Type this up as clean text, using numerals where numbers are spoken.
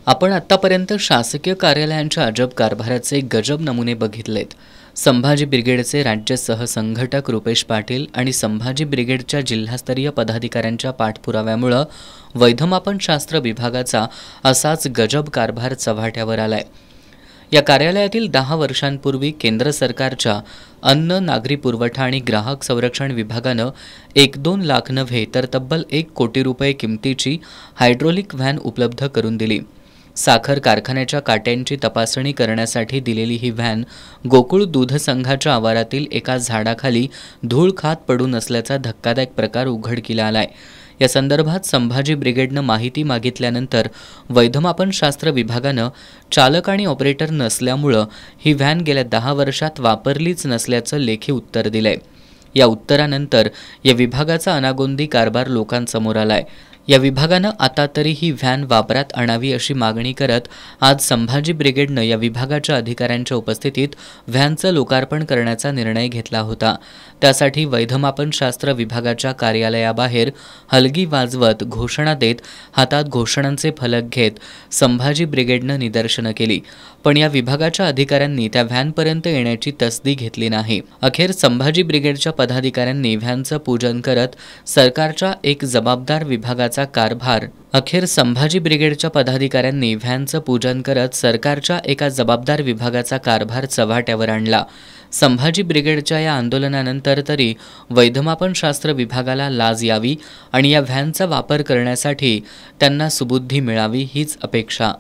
आपण आतापर्यंत शासकीय कार्यालयांच्या अजब कारभाराचे गजब नमुने बघितलेत। संभाजी ब्रिगेडचे राज्य सहसंघटक रुपेश पाटील आणि संभाजी ब्रिगेडच्या जिल्हास्तरीय पदाधिकाऱ्यांच्या पाठपुराव्यामुळे वैधमापनशास्त्र विभागाचा असाच गजब कारभार चव्हाट्यावर आलाय। या कार्यालयातील 10 वर्षांपूर्वी केंद्र सरकारच्या अन्न, नागरी पुरवठा आणि ग्राहक संरक्षण विभागानं 1-2 लाख नव्हे तर तब्बल 1 कोटी रुपये किमतीची हायड्रोलिक व्हॅन उपलब्ध करून दिली। साखर कारखान्याच्या काट्यांची तपासणी करण्यासाठी दिलेली ही व्हॅन गोकुळ दूध संघाच्या आवारातील एका झाडाखाली धूळ खात पडून असल्याचा धक्कादायक प्रकार उघडकीला आलाय। या संदर्भात संभाजी ब्रिगेडनं माहिती मागितल्यानंतर वैधमापनशास्त्र विभागानं चालक आणि ऑपरेटर नसल्यामुळे ही व्हॅन गेल्या 10 वर्षात वापरलीच नसल्याचं लेखी उत्तर दिलंय। या उत्तरानंतर या विभागाचा अनागोंदी कारभार लोकांसमोर आलाय। या विभागानं आता तरी ही व्हॅन वापरात आणावी अशी मागणी करत आज संभाजी ब्रिगेडनं या विभागाच्या अधिकाऱ्यांच्या उपस्थितीत व्हॅनचं लोकार्पण करण्याचा निर्णय घेतला होता। त्यासाठी वैधमापनशास्त्र विभागाच्या कार्यालयाबाहेर हलगी वाजवत घोषणा देत हातात घोषणांचे फलक घेत संभाजी ब्रिगेडनं निदर्शनं केली, पण या विभागाच्या अधिकाऱ्यांनी त्या व्हॅनपर्यंत येण्याची तसदी घेतली नाही। अखेर संभाजी ब्रिगेडच्या पदाधिकाऱ्यांनी व्हॅनचं पूजन करत सरकारच्या एक जबाबदार विभागाचा कारभार संभाजी ब्रिगेडच्या पदाधिकाऱ्यांनी व्हॅनचं पूजन करत सरकारच्या एका जबाबदार विभागाचा कारभार चव्हाट्यावर आणला। संभाजी ब्रिगेडच्या या आंदोलनानंतर तरी वैधमापनशास्त्र विभागाला लाज यावी आणि या व्हॅनचा वापर करण्यासाठी त्यांना सुबुद्धी मिळावी हीच अपेक्षा।